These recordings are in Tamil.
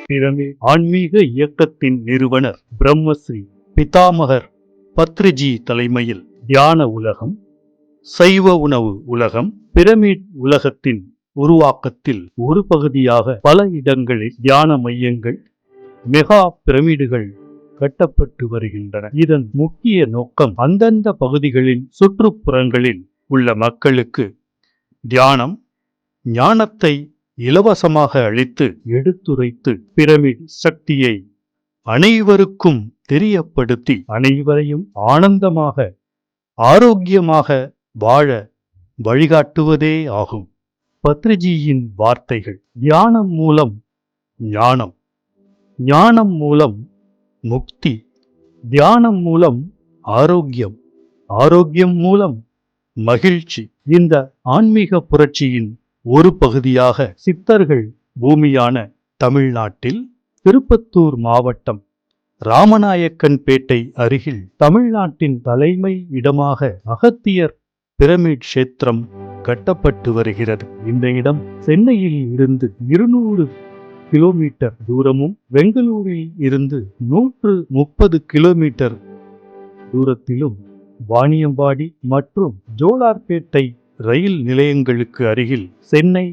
பிரமிட் ஆன்மீக இயக்கத்தின் நிறுவனர் பிரம்மஸ்ரீ பிதாமகர் பத்ரிஜி தலைமையில் தியான உலகம், சைவ உணவு உலகம், பிரமிட் உலகத்தின் உருவாக்கத்தில் ஒரு பகுதியாக பல இடங்களில் தியான மையங்கள், மெகா பிரமிடுகள் கட்டப்பட்டு வருகின்றன. இதன் முக்கிய நோக்கம் அந்தந்த பகுதிகளின் சுற்றுப்புறங்களில் உள்ள மக்களுக்கு தியானம், ஞானத்தை இலவசமாக அளித்து எடுத்துரைத்து பிரமிட் சக்தியை அனைவருக்கும் தெரியப்படுத்தி அனைவரையும் ஆனந்தமாக, ஆரோக்கியமாக வாழ வழிகாட்டுவதே ஆகும். பத்ரிஜியின் வார்த்தைகள்: தியானம் மூலம் ஞானம், ஞானம் மூலம் முக்தி, தியானம் மூலம் ஆரோக்கியம், ஆரோக்கியம் மூலம் மகிழ்ச்சி. இந்த ஆன்மீக புரட்சியின் ஒரு பகுதியாக சித்தர்கள் பூமியான தமிழ்நாட்டில் திருப்பத்தூர் மாவட்டம் ராமநாயக்கன்பேட்டை அருகில் தமிழ்நாட்டின் தலைமை இடமாக அகத்தியர் பிரமிட் கஷேத்திரம் கட்டப்பட்டு வருகிறது. இந்த இடம் சென்னையில் இருந்து 200 கிலோமீட்டர் தூரமும், பெங்களூரில் இருந்து 130 கிலோமீட்டர் தூரத்திலும், வாணியம்பாடி மற்றும் ஜோலார்பேட்டை ரயில் நிலையங்களுக்கு அருகில், சென்னை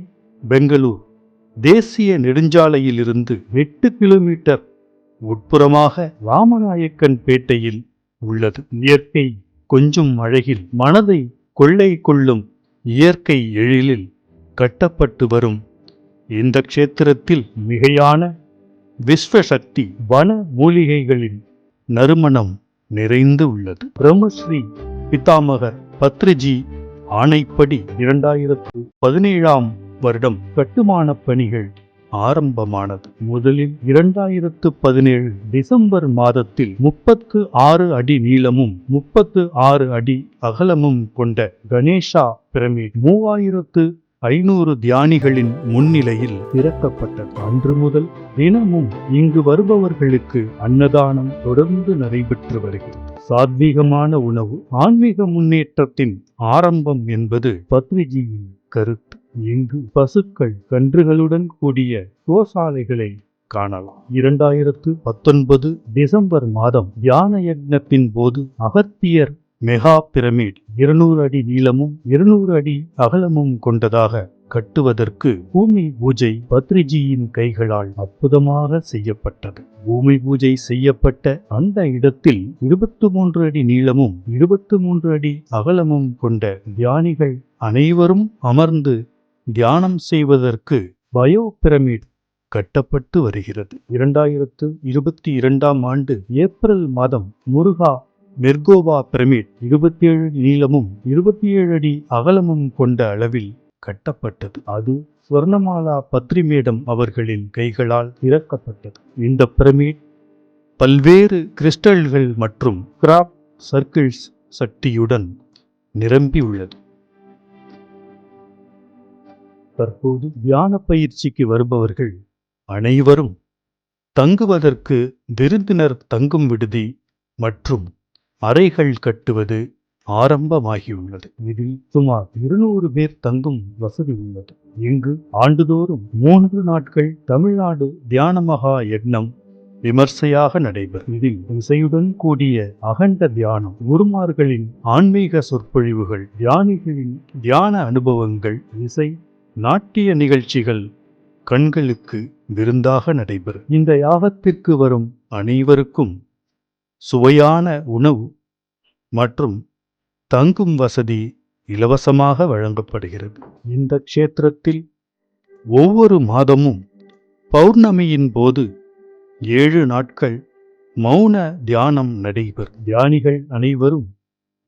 பெங்களூர் தேசிய நெடுஞ்சாலையில் இருந்து 8 கிலோமீட்டர் உட்புறமாக ராமநாயக்கன்பேட்டையில் உள்ளது. இயற்கை கொஞ்சம் அழகில் மனதை கொள்ளை கொள்ளும் இயற்கை எழிலில் கட்டப்பட்டு வரும் இந்த க்ஷேத்திரத்தில் மிகையான விஸ்வசக்தி வன மூலிகைகளின் நறுமணம் நிறைந்து உள்ளது. பிரம்மஸ்ரீ பிதாமகர் பத்ரிஜி ஆணைப்படி 2017ஆம் வருடம் கட்டுமான பணிகள் ஆரம்பமானது. முதலில் 2017 டிசம்பர் மாதத்தில் 36 அடி நீளமும் 36 அடி அகலமும் கொண்ட கணேஷா பிரமிட் 3500 தியானிகளின் முன்னிலையில் திறக்கப்பட்டது. அன்று முதல் தினமும் இங்கு வருபவர்களுக்கு அன்னதானம் தொடர்ந்து நடைபெற்று வருகிறது. சாத்வீகமான உணவு ஆன்மீக முன்னேற்றத்தின் ஆரம்பம் என்பது பத்ரிஜியின் கருத்து. இங்கு பசுக்கள், கன்றுகளுடன் கூடிய கோசாலைகளை காணலாம். 2019 டிசம்பர் மாதம் தியான யக்ஞத்தின் போது அகத்தியர் மெகா பிரமிட் 200 அடி நீளமும் 200 அடி அகலமும் கொண்டதாக கட்டுவதற்கு பூமி பூஜை பத்ரிஜியின் கைகளால் அற்புதமாக செய்யப்பட்டது. பூமி பூஜை செய்யப்பட்ட அந்த இடத்தில் 23 அடி நீளமும் 23 அடி அகலமும் கொண்ட தியானிகள் அனைவரும் அமர்ந்து தியானம் செய்வதற்கு பயோ பிரமிட் கட்டப்பட்டு வருகிறது. 2022ஆம் ஆண்டு ஏப்ரல் மாதம் முருகா மெர்கோவா பிரமிட் 27 நீளமும் 27 அடி அகலமும் கொண்ட அளவில் கட்டப்பட்டது. அது ஸ்வர்ணமாலா பத்ரிமேடம் அவர்களின் கைகளால் திறக்கப்பட்டது. இந்த பிரமிட் பல்வேறு கிறிஸ்டல்கள் மற்றும் கிராப் சர்க்கிள்ஸ் சக்தியுடன் நிரம்பியுள்ளது. தற்போது தியான பயிற்சிக்கு வருபவர்கள் அனைவரும் தங்குவதற்கு விருந்தினர் தங்கும் விடுதி மற்றும் அறைகள் கட்டுவது ஆரம்பமாகியுள்ளது. இதில் சுமார் 200 பேர் தங்கும் வசதி உள்ளது. இங்கு ஆண்டுதோறும் 3 நாட்கள் தமிழ்நாடு தியான மகா யக்ஞம் விமர்சையாக நடைபெறும். இதில் இசையுடன் கூடிய அகண்ட தியானம், குருமார்களின் ஆன்மீக சொற்பொழிவுகள், தியானிகளின் தியான அனுபவங்கள், இசை நாட்டிய நிகழ்ச்சிகள் கண்களுக்கு விருந்தாக நடைபெறும். இந்த யாகத்திற்கு வரும் அனைவருக்கும் சுவையான உணவு மற்றும் தங்கும் வசதி இலவசமாக வழங்கப்படுகிறது. இந்த க்ஷேத்திரத்தில் ஒவ்வொரு மாதமும் பௌர்ணமியின் போது 7 நாட்கள் மௌன தியானம் நடைபெறும். தியானிகள் அனைவரும்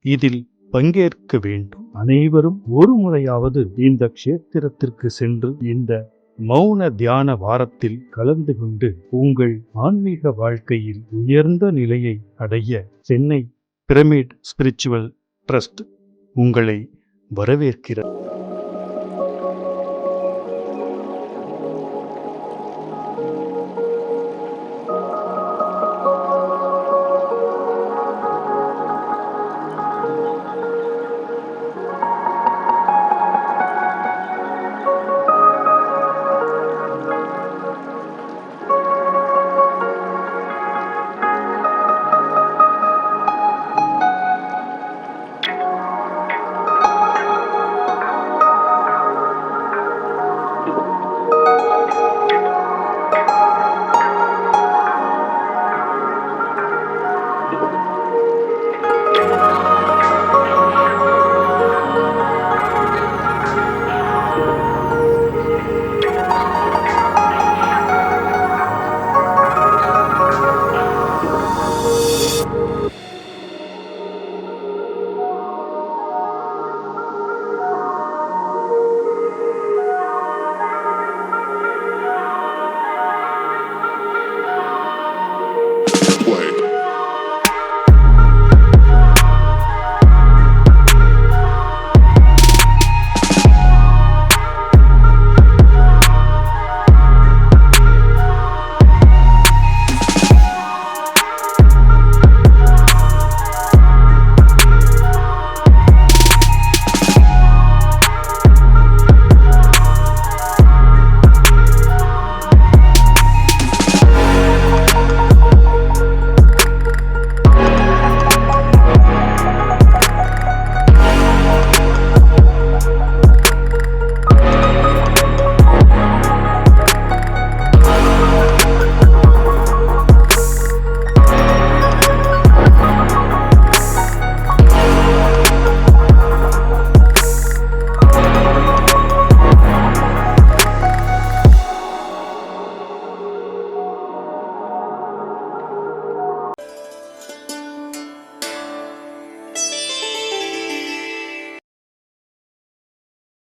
இதில் பங்கேற்க வேண்டும். அனைவரும் ஒரு முறையாவது இந்த க்ஷேத்திரத்திற்கு சென்று இந்த மௌன தியான வாரத்தில் கலந்து கொண்டு உங்கள் ஆன்மீக வாழ்க்கையில் உயர்ந்த நிலையை அடைய சென்னை பிரமிட் ஸ்பிரிச்சுவல் ட்ரஸ்ட் உங்களை வரவேற்கிறது.